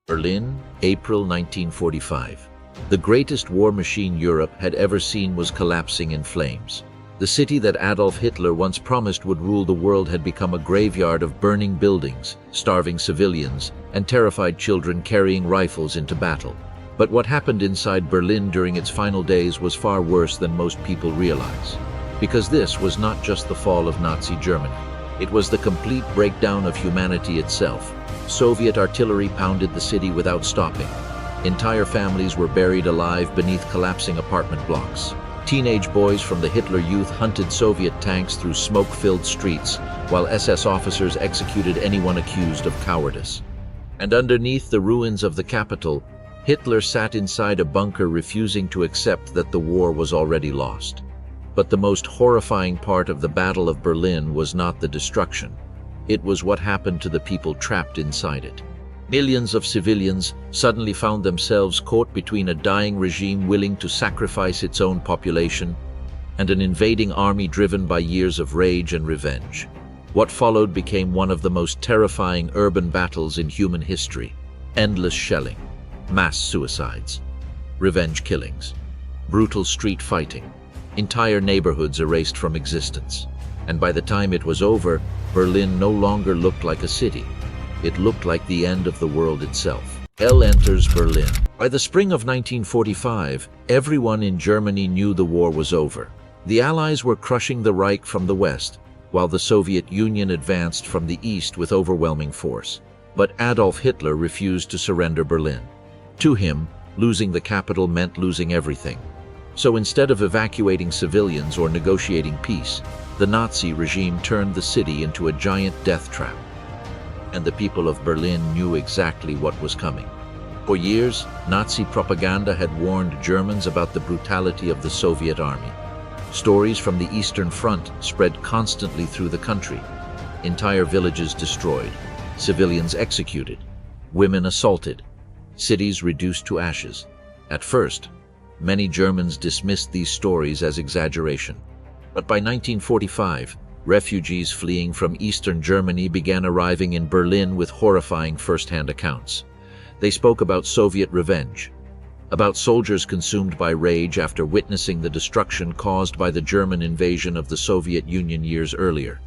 Berlin, April 1945. The greatest war machine Europe had ever seen was collapsing in flames. The city that Adolf Hitler once promised would rule the world had become a graveyard of burning buildings, starving civilians, and terrified children carrying rifles into battle. But what happened inside Berlin during its final days was far worse than most people realize. Because this was not just the fall of Nazi Germany. It was the complete breakdown of humanity itself. Soviet artillery pounded the city without stopping. Entire families were buried alive beneath collapsing apartment blocks. Teenage boys from the Hitler Youth hunted Soviet tanks through smoke-filled streets, while SS officers executed anyone accused of cowardice. And underneath the ruins of the capital, Hitler sat inside a bunker refusing to accept that the war was already lost. But the most horrifying part of the Battle of Berlin was not the destruction. It was what happened to the people trapped inside it. Millions of civilians suddenly found themselves caught between a dying regime willing to sacrifice its own population and an invading army driven by years of rage and revenge. What followed became one of the most terrifying urban battles in human history. Endless shelling, mass suicides, revenge killings, brutal street fighting, entire neighborhoods erased from existence. And by the time it was over, Berlin no longer looked like a city. It looked like the end of the world itself. Hell enters Berlin. By the spring of 1945, everyone in Germany knew the war was over. The Allies were crushing the Reich from the west, while the Soviet Union advanced from the east with overwhelming force. But Adolf Hitler refused to surrender Berlin. To him, losing the capital meant losing everything. So instead of evacuating civilians or negotiating peace, the Nazi regime turned the city into a giant death trap. And the people of Berlin knew exactly what was coming. For years, Nazi propaganda had warned Germans about the brutality of the Soviet army. Stories from the Eastern Front spread constantly through the country. Entire villages destroyed, civilians executed, women assaulted, cities reduced to ashes. At first, many Germans dismissed these stories as exaggeration. But by 1945, refugees fleeing from Eastern Germany began arriving in Berlin with horrifying first-hand accounts. They spoke about Soviet revenge, about soldiers consumed by rage after witnessing the destruction caused by the German invasion of the Soviet Union years earlier.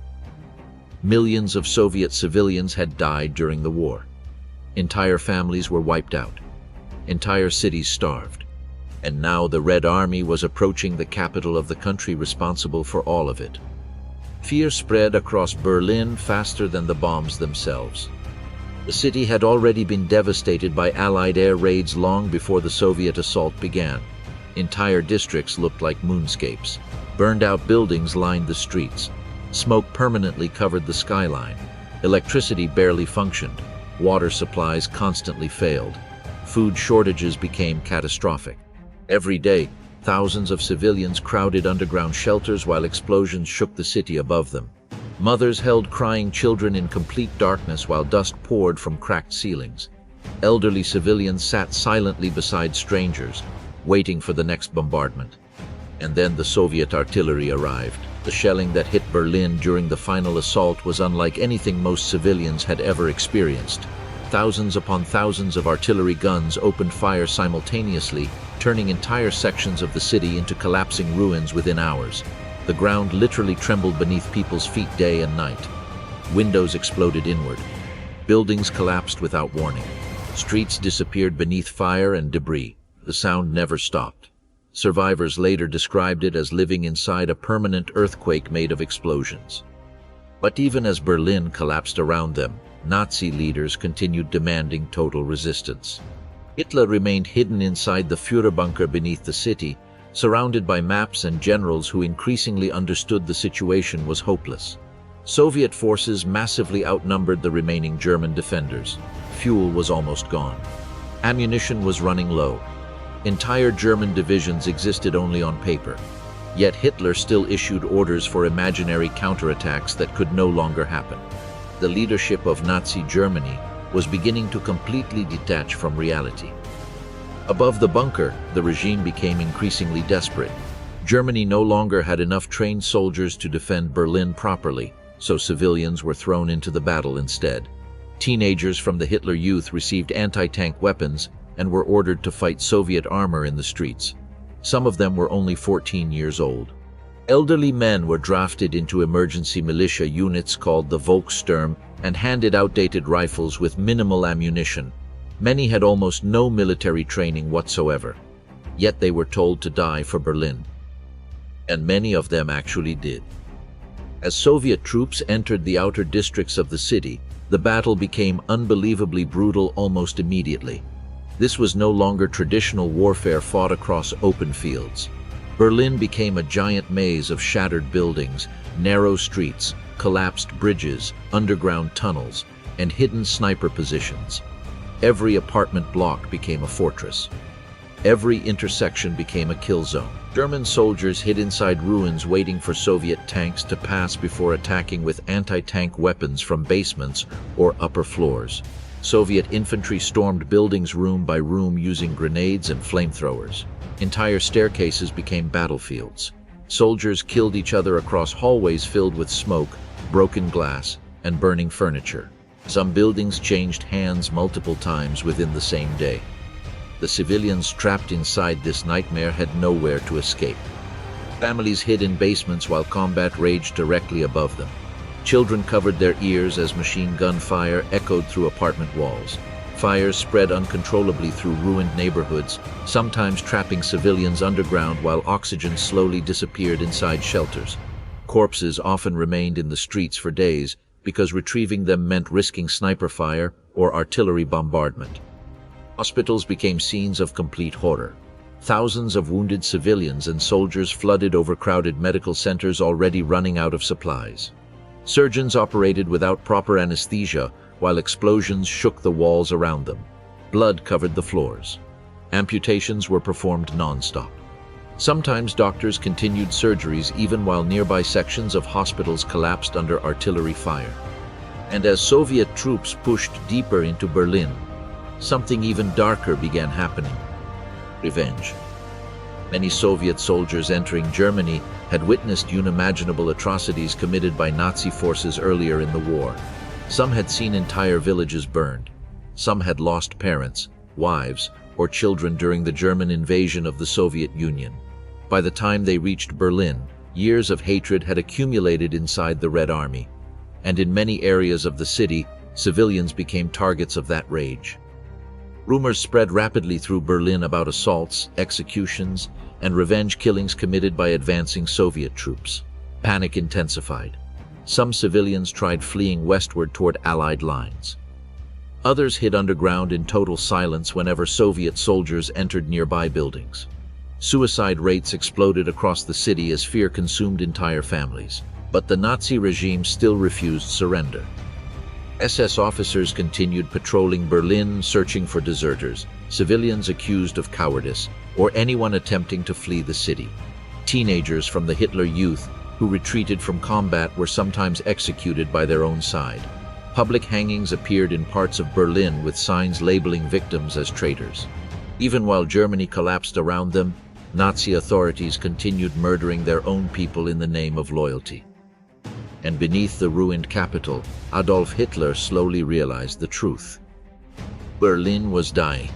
Millions of Soviet civilians had died during the war. Entire families were wiped out. Entire cities starved. And now the Red Army was approaching the capital of the country responsible for all of it. Fear spread across Berlin faster than the bombs themselves. The city had already been devastated by Allied air raids long before the Soviet assault began. Entire districts looked like moonscapes. Burned-out buildings lined the streets. Smoke permanently covered the skyline. Electricity barely functioned. Water supplies constantly failed. Food shortages became catastrophic. Every day, thousands of civilians crowded underground shelters while explosions shook the city above them. Mothers held crying children in complete darkness while dust poured from cracked ceilings. Elderly civilians sat silently beside strangers, waiting for the next bombardment. And then the Soviet artillery arrived. The shelling that hit Berlin during the final assault was unlike anything most civilians had ever experienced. Thousands upon thousands of artillery guns opened fire simultaneously, turning entire sections of the city into collapsing ruins within hours. The ground literally trembled beneath people's feet day and night. Windows exploded inward. Buildings collapsed without warning. Streets disappeared beneath fire and debris. The sound never stopped. Survivors later described it as living inside a permanent earthquake made of explosions. But even as Berlin collapsed around them, Nazi leaders continued demanding total resistance. Hitler remained hidden inside the Führerbunker beneath the city, surrounded by maps and generals who increasingly understood the situation was hopeless. Soviet forces massively outnumbered the remaining German defenders. Fuel was almost gone. Ammunition was running low. Entire German divisions existed only on paper. Yet Hitler still issued orders for imaginary counterattacks that could no longer happen. The leadership of Nazi Germany was beginning to completely detach from reality. Above the bunker, the regime became increasingly desperate. Germany no longer had enough trained soldiers to defend Berlin properly, so civilians were thrown into the battle instead. Teenagers from the Hitler Youth received anti-tank weapons and were ordered to fight Soviet armor in the streets. Some of them were only 14 years old. Elderly men were drafted into emergency militia units called the Volkssturm and handed outdated rifles with minimal ammunition. Many had almost no military training whatsoever, yet they were told to die for Berlin. And many of them actually did. As Soviet troops entered the outer districts of the city, the battle became unbelievably brutal almost immediately. This was no longer traditional warfare fought across open fields. Berlin became a giant maze of shattered buildings, narrow streets, collapsed bridges, underground tunnels, and hidden sniper positions. Every apartment block became a fortress. Every intersection became a kill zone. German soldiers hid inside ruins waiting for Soviet tanks to pass before attacking with anti-tank weapons from basements or upper floors. Soviet infantry stormed buildings room by room using grenades and flamethrowers. Entire staircases became battlefields. Soldiers killed each other across hallways filled with smoke, broken glass, and burning furniture. Some buildings changed hands multiple times within the same day. The civilians trapped inside this nightmare had nowhere to escape. Families hid in basements while combat raged directly above them. Children covered their ears as machine gun fire echoed through apartment walls. Fires spread uncontrollably through ruined neighborhoods, sometimes trapping civilians underground while oxygen slowly disappeared inside shelters. Corpses often remained in the streets for days because retrieving them meant risking sniper fire or artillery bombardment. Hospitals became scenes of complete horror. Thousands of wounded civilians and soldiers flooded overcrowded medical centers already running out of supplies. Surgeons operated without proper anesthesia while explosions shook the walls around them. Blood covered the floors. Amputations were performed non-stop. Sometimes doctors continued surgeries even while nearby sections of hospitals collapsed under artillery fire. And as Soviet troops pushed deeper into Berlin, something even darker began happening. Revenge. Many Soviet soldiers entering Germany had witnessed unimaginable atrocities committed by Nazi forces earlier in the war. Some had seen entire villages burned. Some had lost parents, wives, or children during the German invasion of the Soviet Union. By the time they reached Berlin, years of hatred had accumulated inside the Red Army, and in many areas of the city, civilians became targets of that rage. Rumors spread rapidly through Berlin about assaults, executions, and revenge killings committed by advancing Soviet troops. Panic intensified. Some civilians tried fleeing westward toward Allied lines. Others hid underground in total silence whenever Soviet soldiers entered nearby buildings. Suicide rates exploded across the city as fear consumed entire families. But the Nazi regime still refused surrender. SS officers continued patrolling Berlin, searching for deserters, civilians accused of cowardice, or anyone attempting to flee the city. Teenagers from the Hitler Youth who retreated from combat were sometimes executed by their own side. Public hangings appeared in parts of Berlin with signs labeling victims as traitors. Even while Germany collapsed around them, Nazi authorities continued murdering their own people in the name of loyalty. And beneath the ruined capital, Adolf Hitler slowly realized the truth. Berlin was dying,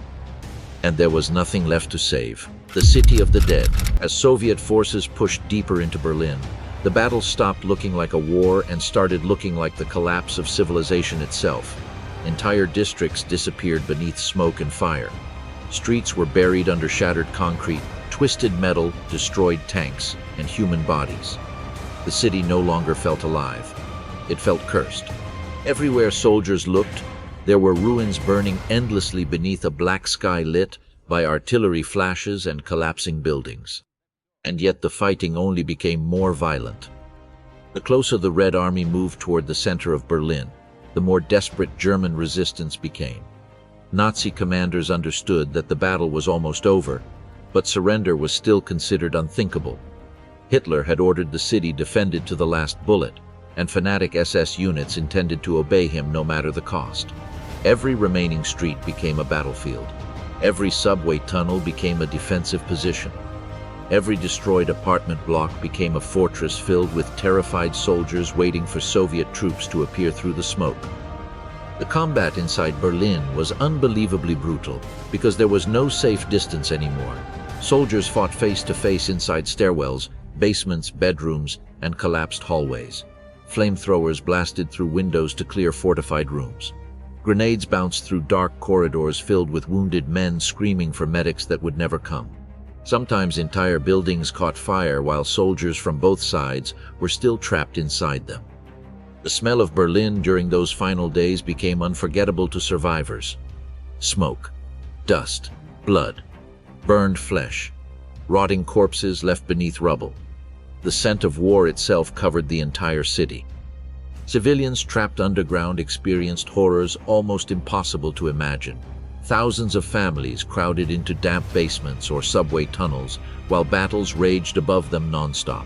and there was nothing left to save. The city of the dead. As Soviet forces pushed deeper into Berlin, the battle stopped looking like a war and started looking like the collapse of civilization itself. Entire districts disappeared beneath smoke and fire. Streets were buried under shattered concrete, twisted metal, destroyed tanks, and human bodies. The city no longer felt alive. It felt cursed. Everywhere soldiers looked, there were ruins burning endlessly beneath a black sky lit by artillery flashes and collapsing buildings. And yet the fighting only became more violent. The closer the Red Army moved toward the center of Berlin, the more desperate German resistance became. Nazi commanders understood that the battle was almost over, but surrender was still considered unthinkable. Hitler had ordered the city defended to the last bullet, and fanatic SS units intended to obey him no matter the cost. Every remaining street became a battlefield. Every subway tunnel became a defensive position. Every destroyed apartment block became a fortress filled with terrified soldiers waiting for Soviet troops to appear through the smoke. The combat inside Berlin was unbelievably brutal because there was no safe distance anymore. Soldiers fought face to face inside stairwells, basements, bedrooms, and collapsed hallways. Flamethrowers blasted through windows to clear fortified rooms. Grenades bounced through dark corridors filled with wounded men screaming for medics that would never come. Sometimes entire buildings caught fire while soldiers from both sides were still trapped inside them. The smell of Berlin during those final days became unforgettable to survivors. Smoke, dust, blood, burned flesh, rotting corpses left beneath rubble. The scent of war itself covered the entire city. Civilians trapped underground experienced horrors almost impossible to imagine. Thousands of families crowded into damp basements or subway tunnels while battles raged above them non-stop.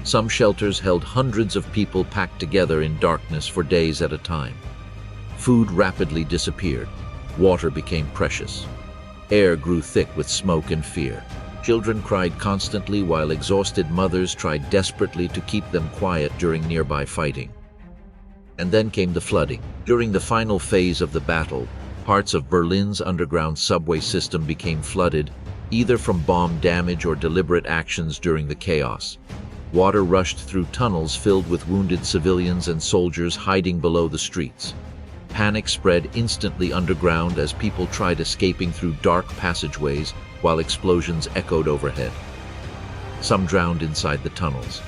Some shelters held hundreds of people packed together in darkness for days at a time. Food rapidly disappeared. Water became precious. Air grew thick with smoke and fear. Children cried constantly while exhausted mothers tried desperately to keep them quiet during nearby fighting. And then came the flooding. During the final phase of the battle, parts of Berlin's underground subway system became flooded, either from bomb damage or deliberate actions during the chaos. Water rushed through tunnels filled with wounded civilians and soldiers hiding below the streets. Panic spread instantly underground as people tried escaping through dark passageways while explosions echoed overhead. Some drowned inside the tunnels.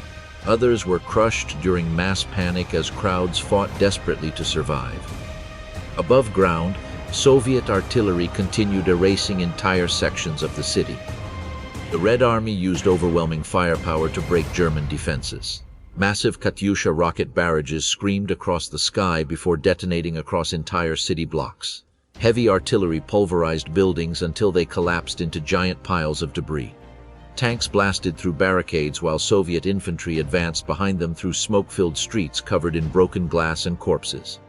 Others were crushed during mass panic as crowds fought desperately to survive. Above ground, Soviet artillery continued erasing entire sections of the city. The Red Army used overwhelming firepower to break German defenses. Massive Katyusha rocket barrages screamed across the sky before detonating across entire city blocks. Heavy artillery pulverized buildings until they collapsed into giant piles of debris. Tanks blasted through barricades while Soviet infantry advanced behind them through smoke-filled streets covered in broken glass and corpses.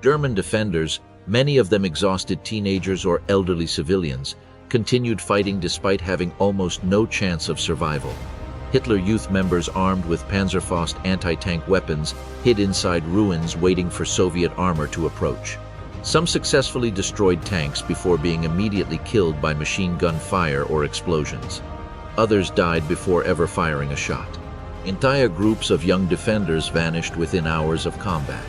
German defenders, many of them exhausted teenagers or elderly civilians, continued fighting despite having almost no chance of survival. Hitler Youth members armed with Panzerfaust anti-tank weapons hid inside ruins waiting for Soviet armor to approach. Some successfully destroyed tanks before being immediately killed by machine gun fire or explosions. Others died before ever firing a shot. Entire groups of young defenders vanished within hours of combat.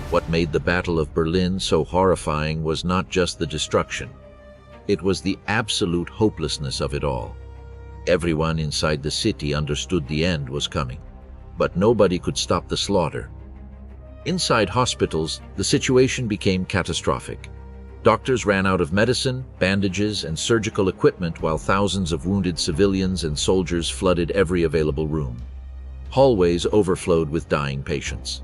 What made the Battle of Berlin so horrifying was not just the destruction. It was the absolute hopelessness of it all. Everyone inside the city understood the end was coming, but nobody could stop the slaughter. Inside hospitals, the situation became catastrophic. Doctors ran out of medicine, bandages, and surgical equipment while thousands of wounded civilians and soldiers flooded every available room. Hallways overflowed with dying patients.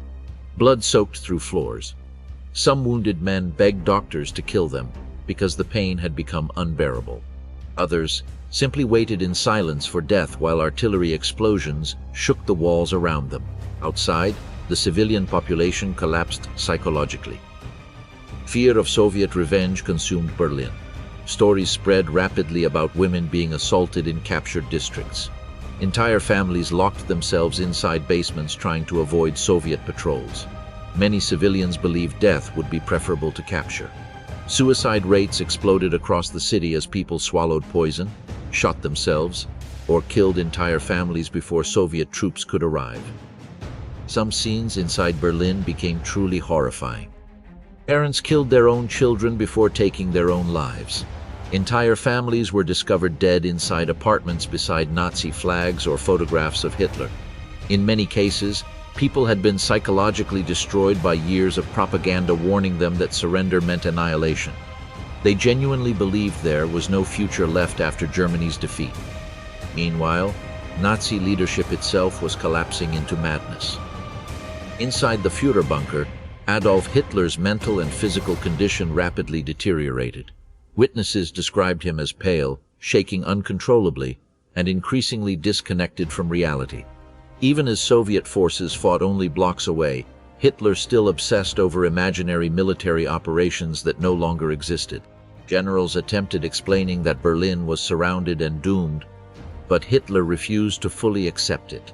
Blood soaked through floors. Some wounded men begged doctors to kill them because the pain had become unbearable. Others simply waited in silence for death while artillery explosions shook the walls around them. Outside, the civilian population collapsed psychologically. Fear of Soviet revenge consumed Berlin. Stories spread rapidly about women being assaulted in captured districts. Entire families locked themselves inside basements trying to avoid Soviet patrols. Many civilians believed death would be preferable to capture. Suicide rates exploded across the city as people swallowed poison, shot themselves, or killed entire families before Soviet troops could arrive. Some scenes inside Berlin became truly horrifying. Parents killed their own children before taking their own lives. Entire families were discovered dead inside apartments beside Nazi flags or photographs of Hitler. In many cases, people had been psychologically destroyed by years of propaganda warning them that surrender meant annihilation. They genuinely believed there was no future left after Germany's defeat. Meanwhile, Nazi leadership itself was collapsing into madness. Inside the Führerbunker, Adolf Hitler's mental and physical condition rapidly deteriorated. Witnesses described him as pale, shaking uncontrollably, and increasingly disconnected from reality. Even as Soviet forces fought only blocks away, Hitler still obsessed over imaginary military operations that no longer existed. Generals attempted explaining that Berlin was surrounded and doomed, but Hitler refused to fully accept it.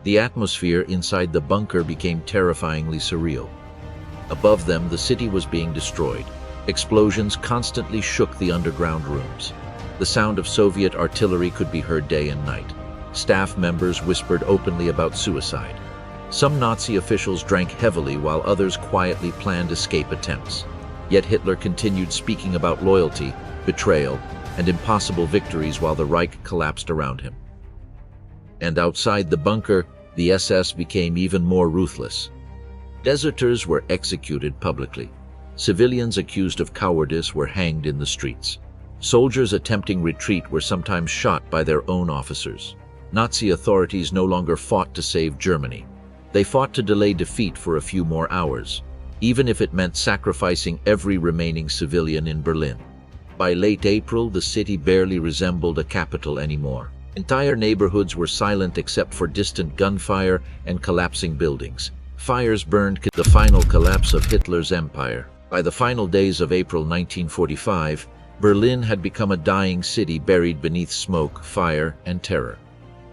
The atmosphere inside the bunker became terrifyingly surreal. Above them, the city was being destroyed. Explosions constantly shook the underground rooms. The sound of Soviet artillery could be heard day and night. Staff members whispered openly about suicide. Some Nazi officials drank heavily while others quietly planned escape attempts. Yet Hitler continued speaking about loyalty, betrayal, and impossible victories while the Reich collapsed around him. And outside the bunker, the SS became even more ruthless. Deserters were executed publicly. Civilians accused of cowardice were hanged in the streets. Soldiers attempting retreat were sometimes shot by their own officers. Nazi authorities no longer fought to save Germany. They fought to delay defeat for a few more hours, even if it meant sacrificing every remaining civilian in Berlin. By late April, the city barely resembled a capital anymore. Entire neighborhoods were silent except for distant gunfire and collapsing buildings. Fires burned the final collapse of Hitler's empire. By the final days of April 1945, Berlin had become a dying city buried beneath smoke, fire, and terror.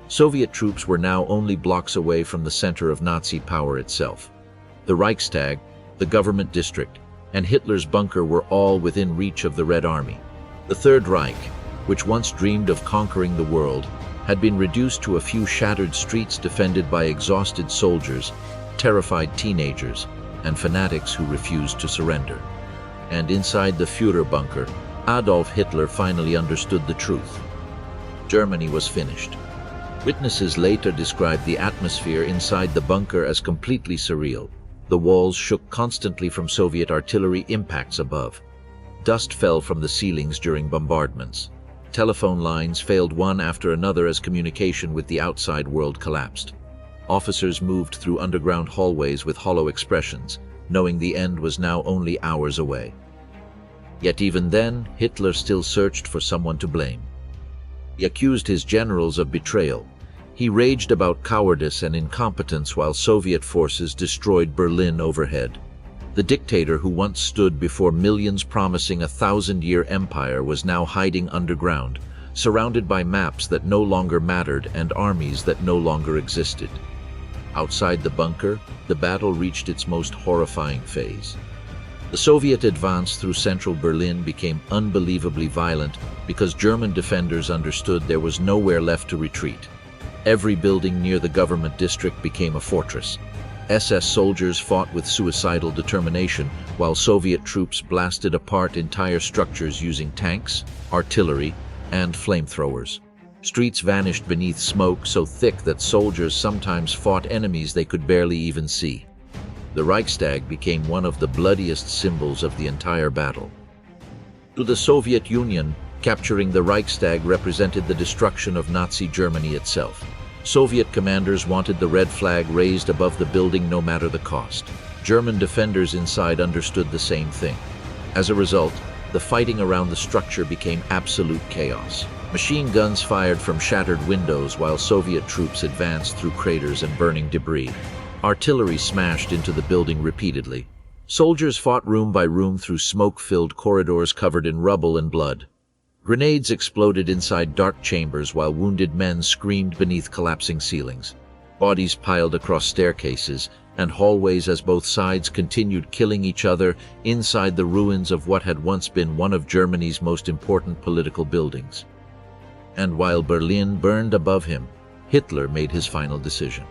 Soviet troops were now only blocks away from the center of Nazi power itself. The Reichstag, the government district, and Hitler's bunker were all within reach of the Red Army. The Third Reich, which once dreamed of conquering the world, had been reduced to a few shattered streets defended by exhausted soldiers, terrified teenagers, and fanatics who refused to surrender. And inside the Führerbunker, Adolf Hitler finally understood the truth. Germany was finished. Witnesses later described the atmosphere inside the bunker as completely surreal. The walls shook constantly from Soviet artillery impacts above. Dust fell from the ceilings during bombardments. Telephone lines failed one after another as communication with the outside world collapsed. Officers moved through underground hallways with hollow expressions, knowing the end was now only hours away. Yet even then, Hitler still searched for someone to blame. He accused his generals of betrayal. He raged about cowardice and incompetence while Soviet forces destroyed Berlin overhead. The dictator who once stood before millions promising a 1,000-year empire was now hiding underground, surrounded by maps that no longer mattered and armies that no longer existed. Outside the bunker, the battle reached its most horrifying phase. The Soviet advance through central Berlin became unbelievably violent because German defenders understood there was nowhere left to retreat. Every building near the government district became a fortress. SS soldiers fought with suicidal determination, while Soviet troops blasted apart entire structures using tanks, artillery, and flamethrowers. Streets vanished beneath smoke so thick that soldiers sometimes fought enemies they could barely even see. The Reichstag became one of the bloodiest symbols of the entire battle. To the Soviet Union, capturing the Reichstag represented the destruction of Nazi Germany itself. Soviet commanders wanted the red flag raised above the building no matter the cost. German defenders inside understood the same thing. As a result, the fighting around the structure became absolute chaos. Machine guns fired from shattered windows while Soviet troops advanced through craters and burning debris. Artillery smashed into the building repeatedly. Soldiers fought room by room through smoke-filled corridors covered in rubble and blood. Grenades exploded inside dark chambers while wounded men screamed beneath collapsing ceilings. Bodies piled across staircases and hallways as both sides continued killing each other inside the ruins of what had once been one of Germany's most important political buildings. And while Berlin burned above him, Hitler made his final decision.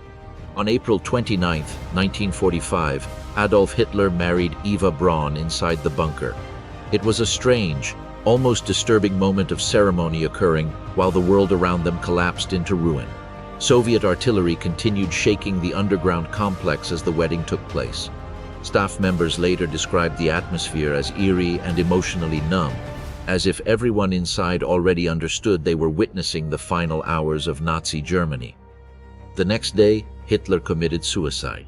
On April 29, 1945, Adolf Hitler married Eva Braun inside the bunker. It was a strange, almost disturbing moment of ceremony occurring while the world around them collapsed into ruin. Soviet artillery continued shaking the underground complex as the wedding took place. Staff members later described the atmosphere as eerie and emotionally numb, as if everyone inside already understood they were witnessing the final hours of Nazi Germany. The next day, Hitler committed suicide.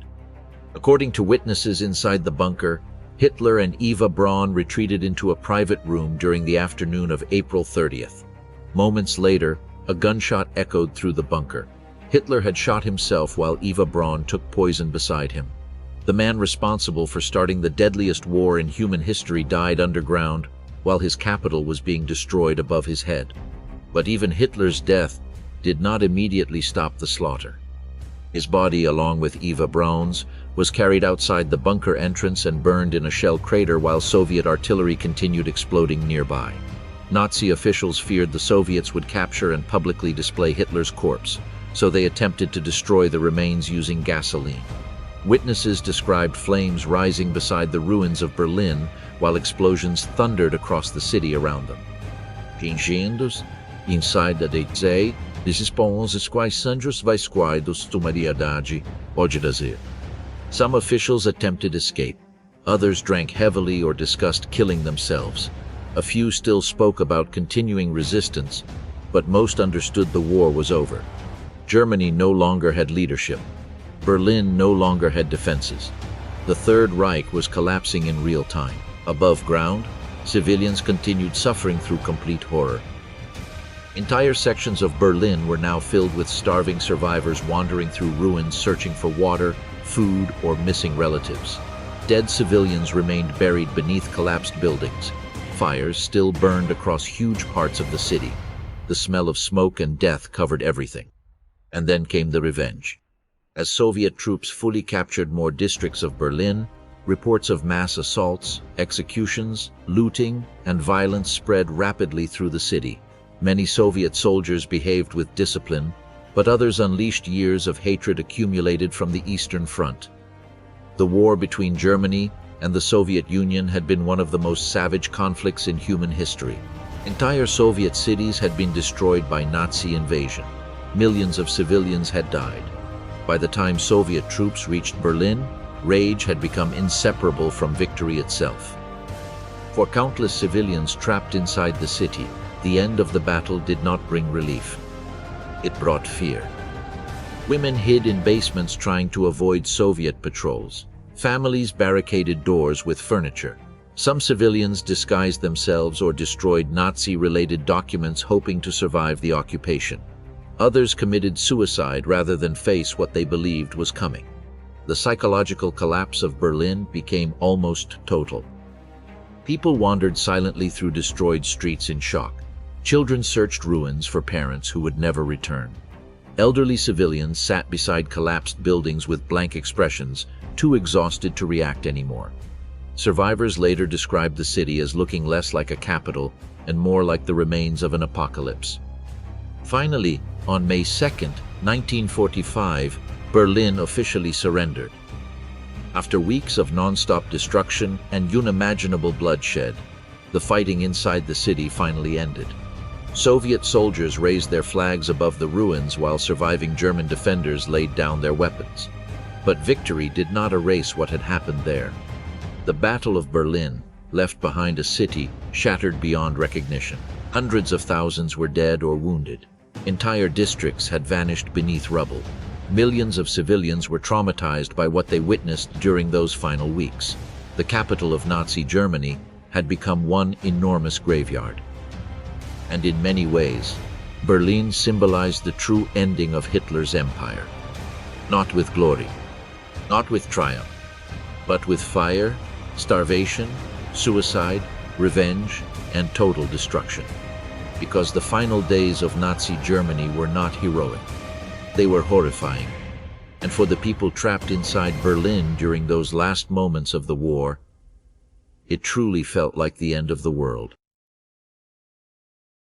According to witnesses inside the bunker, Hitler and Eva Braun retreated into a private room during the afternoon of April 30th. Moments later, a gunshot echoed through the bunker. Hitler had shot himself while Eva Braun took poison beside him. The man responsible for starting the deadliest war in human history died underground while his capital was being destroyed above his head. But even Hitler's death did not immediately stop the slaughter. His body, along with Eva Braun's, was carried outside the bunker entrance and burned in a shell crater while Soviet artillery continued exploding nearby. Nazi officials feared the Soviets would capture and publicly display Hitler's corpse, so they attempted to destroy the remains using gasoline. Witnesses described flames rising beside the ruins of Berlin while explosions thundered across the city around them. Fingindo-se inside da DZ, desesperanças quais sanjos vaisquaidos tumariedade, pode dizer. Some officials attempted escape. Others drank heavily or discussed killing themselves. A few still spoke about continuing resistance, but most understood the war was over. Germany no longer had leadership. Berlin no longer had defenses. The Third Reich was collapsing in real time. Above ground, civilians continued suffering through complete horror. Entire sections of Berlin were now filled with starving survivors wandering through ruins searching for water, food, or missing relatives. Dead civilians remained buried beneath collapsed buildings. Fires still burned across huge parts of the city. The smell of smoke and death covered everything. And then came the revenge. As Soviet troops fully captured more districts of Berlin, reports of mass assaults, executions, looting, and violence spread rapidly through the city. Many Soviet soldiers behaved with discipline, but others unleashed years of hatred accumulated from the Eastern Front. The war between Germany and the Soviet Union had been one of the most savage conflicts in human history. Entire Soviet cities had been destroyed by Nazi invasion. Millions of civilians had died. By the time Soviet troops reached Berlin, rage had become inseparable from victory itself. For countless civilians trapped inside the city, the end of the battle did not bring relief. It brought fear. Women hid in basements trying to avoid Soviet patrols. Families barricaded doors with furniture. Some civilians disguised themselves or destroyed Nazi-related documents hoping to survive the occupation. Others committed suicide rather than face what they believed was coming. The psychological collapse of Berlin became almost total. People wandered silently through destroyed streets in shock. Children searched ruins for parents who would never return. Elderly civilians sat beside collapsed buildings with blank expressions, too exhausted to react anymore. Survivors later described the city as looking less like a capital and more like the remains of an apocalypse. Finally, on May 2, 1945, Berlin officially surrendered. After weeks of non-stop destruction and unimaginable bloodshed, the fighting inside the city finally ended. Soviet soldiers raised their flags above the ruins while surviving German defenders laid down their weapons. But victory did not erase what had happened there. The Battle of Berlin left behind a city shattered beyond recognition. Hundreds of thousands were dead or wounded. Entire districts had vanished beneath rubble. Millions of civilians were traumatized by what they witnessed during those final weeks. The capital of Nazi Germany had become one enormous graveyard. And in many ways, Berlin symbolized the true ending of Hitler's empire. Not with glory, not with triumph, but with fire, starvation, suicide, revenge, and total destruction. Because the final days of Nazi Germany were not heroic. They were horrifying. And for the people trapped inside Berlin during those last moments of the war, it truly felt like the end of the world.